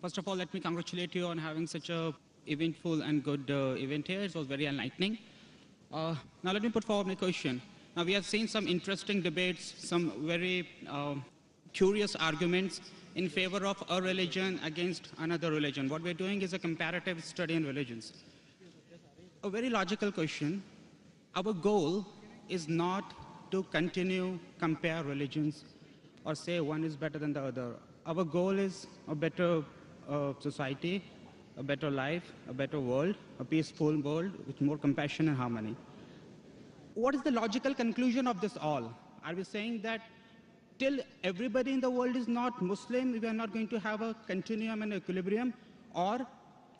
First of all, let me congratulate you on having such a eventful and good event here. It was very enlightening. Now let me put forward my question. Now we have seen some interesting debates, some very curious arguments in favor of a religion against another religion. What we're doing is a comparative study in religions. A very logical question. Our goal is not to continue compare religions or say one is better than the other. Our goal is a better society, a better life, a better world, a peaceful world with more compassion and harmony. What is the logical conclusion of this all? Are we saying that till everybody in the world is not Muslim, we are not going to have a continuum and equilibrium? Or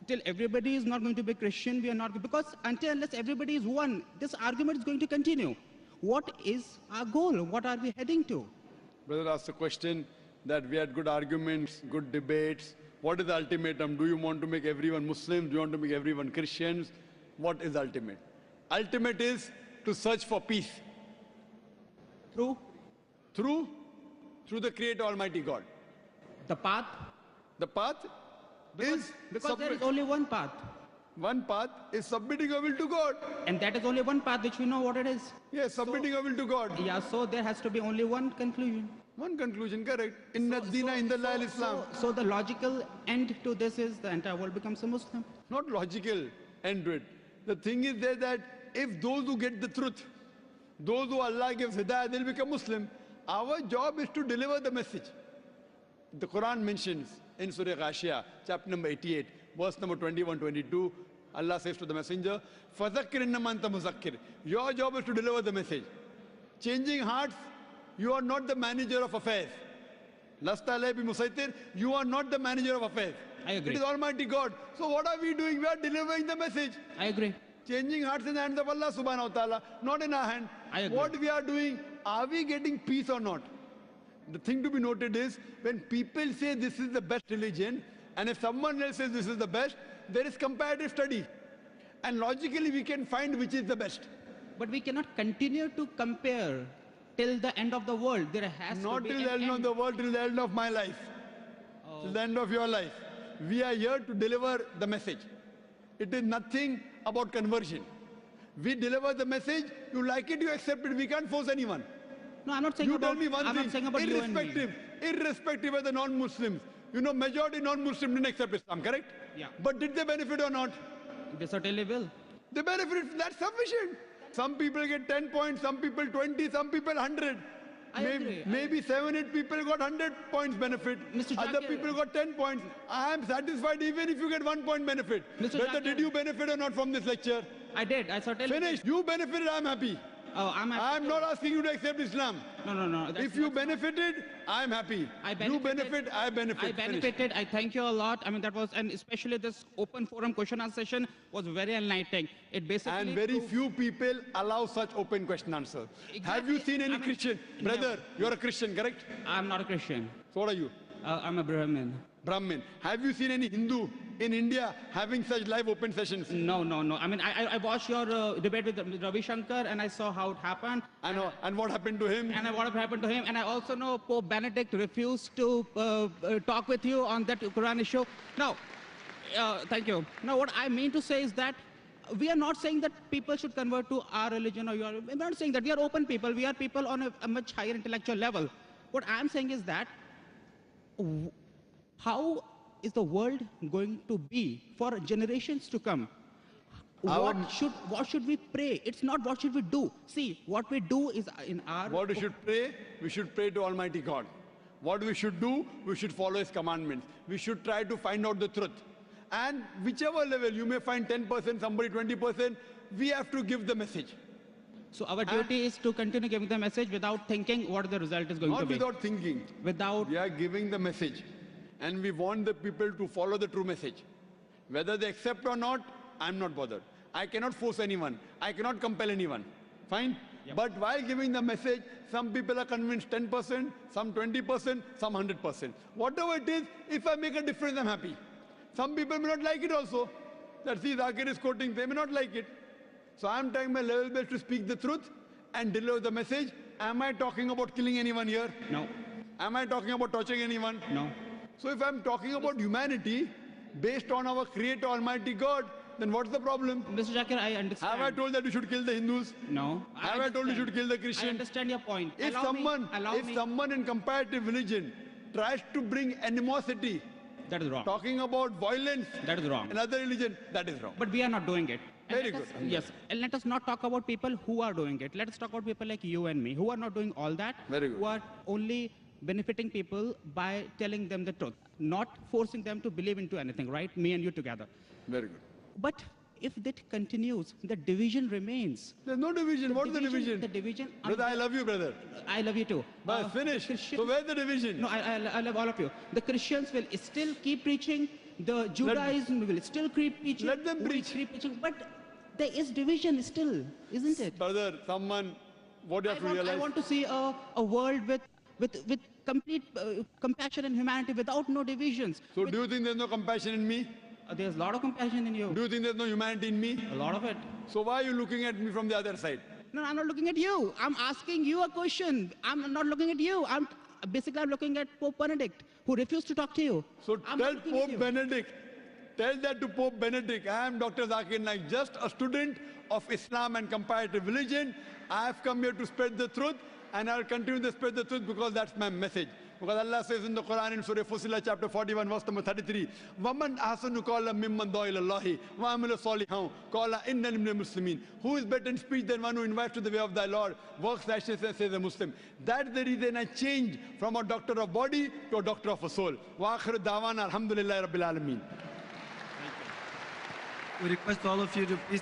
till everybody is not going to be Christian, we are not, because unless everybody is one, this argument is going to continue. What is our goal? What are we heading to? Brother asked the question that we had good arguments, good debates. What is the ultimatum? Do you want to make everyone Muslims? Do you want to make everyone Christians? What is ultimate? Ultimate is to search for peace. Through the Creator Almighty God. The path? The path because there is only one path. One path is submitting your will to God. And that is only one path which we know what it is. Yes, submitting your will to God. Yeah, so there has to be only one conclusion. One conclusion, correct. Inna dina indallah al-Islam. So the logical end to this is the entire world becomes a Muslim. Not logical end to it. The thing is there that if those who get the truth, those who Allah gives hidayah, they'll become Muslim. Our job is to deliver the message. The Quran mentions in Surah Ghashiyah, chapter number 88, verse number 21-22, Allah says to the messenger, فَذَكِّرْ إِنَّمَا أَنْتَ مُذَكِّرْ. Your job is to deliver the message. Changing hearts, you are not the manager of affairs. Lasta alayhi bi musaitir, you are not the manager of affairs. I agree. It is Almighty God. So what are we doing? We are delivering the message. I agree. Changing hearts in the hands of Allah subhanahu wa ta'ala, not in our hand. I agree. What we are doing, are we getting peace or not? The thing to be noted is, when people say this is the best religion, and if someone else says this is the best, there is comparative study. And logically we can find which is the best. But we cannot continue to compare till the end of the world. There has not to be till the end of the world, till the end of my life. Oh. Till the end of your life. We are here to deliver the message. It is nothing about conversion. We deliver the message, you like it, you accept it. We can't force anyone. No, I'm not saying you about, tell me one I'm thing, not saying about irrespective of the non-Muslims. You know, majority non-Muslims didn't accept Islam, correct? Yeah. But did they benefit or not? They certainly will. They benefit, that's sufficient. Some people get 10 points, some people 20, some people 100. I agree. Maybe 7, 8 people got 100 points benefit. Other people got 10 points. I am satisfied even if you get 1 point benefit. Whether did you benefit or not from this lecture? I did. I certainly finished. You benefited, I am happy. Oh, I'm happy. I'm not asking you to accept Islam. No. If you benefited, I'm happy. You benefit, I benefit. I benefited. I thank you a lot. I mean, that was, and especially this open forum question answer session was very enlightening. It basically. And very few people allow such open question answer. Exactly. Have you seen any Christian? Brother, you're a Christian, correct? I'm not a Christian. So what are you? I'm a Brahmin. Brahmin. Have you seen any Hindu in India having such live open sessions? No. I mean, I watched your debate with Ravi Shankar and I saw how it happened. I know. And what happened to him? And what happened to him. And I also know Pope Benedict refused to talk with you on that Quran issue. Now, thank you. Now, what I mean to say is that we are not saying that people should convert to our religion or your. We're not saying that. We are open people. We are people on a much higher intellectual level. What I'm saying is that how is the world going to be for generations to come? What should we pray? It's not what should we do. See, what we do is in our... What we should pray? We should pray to Almighty God. What we should do? We should follow His commandments. We should try to find out the truth. And whichever level, you may find 10%, somebody 20%, we have to give the message. So our duty is to continue giving the message without thinking what the result is going to be. Not without thinking. We are giving the message. And we want the people to follow the true message. Whether they accept or not, I'm not bothered. I cannot force anyone. I cannot compel anyone. Fine? Yep. But while giving the message, some people are convinced 10%, some 20%, some 100%. Whatever it is, if I make a difference, I'm happy. Some people may not like it also. That see, Zakir is quoting, they may not like it. So I'm trying my level best to speak the truth and deliver the message. Am I talking about killing anyone here? No. Am I talking about torturing anyone? No. So if I'm talking about humanity based on our Creator Almighty God, then what's the problem? Mr. Zakir, I understand. Have I told that you should kill the Hindus? No. Have I told you should kill the Christians? I understand your point. If Allow me. someone in comparative religion tries to bring animosity, That is wrong. talking about violence, That is wrong. another religion, that is wrong. But we are not doing it. And Very let good. us- yes. And let us not talk about people who are doing it. Let us talk about people like you and me who are not doing all that. Very good. Who are only benefiting people by telling them the truth, not forcing them to believe into anything, right? Me and you together. Very good. But if that continues, the division remains. There's no division. What's the division? The division. Brother, I love you, brother. I love you too. But finish. Christians- So where's the division? No, I love all of you. The Christians will still keep preaching. The Judaism will still keep preaching. Let them will preach. keep preaching. But there is division still, isn't it? Brother, what you have to I realize? want to see a world with complete compassion and humanity without no divisions. So do you think there's no compassion in me? There's a lot of compassion in you. Do you think there's no humanity in me? A lot of it. So why are you looking at me from the other side? No, I'm not looking at you. I'm asking you a question. I'm not looking at you. I'm looking at Pope Benedict, who refused to talk to you. So I'm tell not looking at Pope you. Benedict, tell that to Pope Benedict, I am Dr. Zakir Naik, just a student of Islam and comparative religion. I have come here to spread the truth, and I'll continue to spread the truth because that's my message. Because Allah says in the Quran in Surah Fussilat chapter 41 verse number 33, وَمَنْ أَحْسَنُ قَوْلًا مِمَّنْ دَعَا إِلَى اللَّهِ وَعَمِلَ صَالِحًا قَالَ إِنَّنِي مِنَ الْمُسْلِمِينَ. Who is better in speech than one who invites to the way of thy Lord, works righteousness, says a Muslim. That's the reason I changed from a doctor of body to a doctor of a soul. وَآخِرُ دَعْوَانَا الْحَمْدُ لِلَّهِ رَبِّ الْعَالَمِينَ. We request all of you to please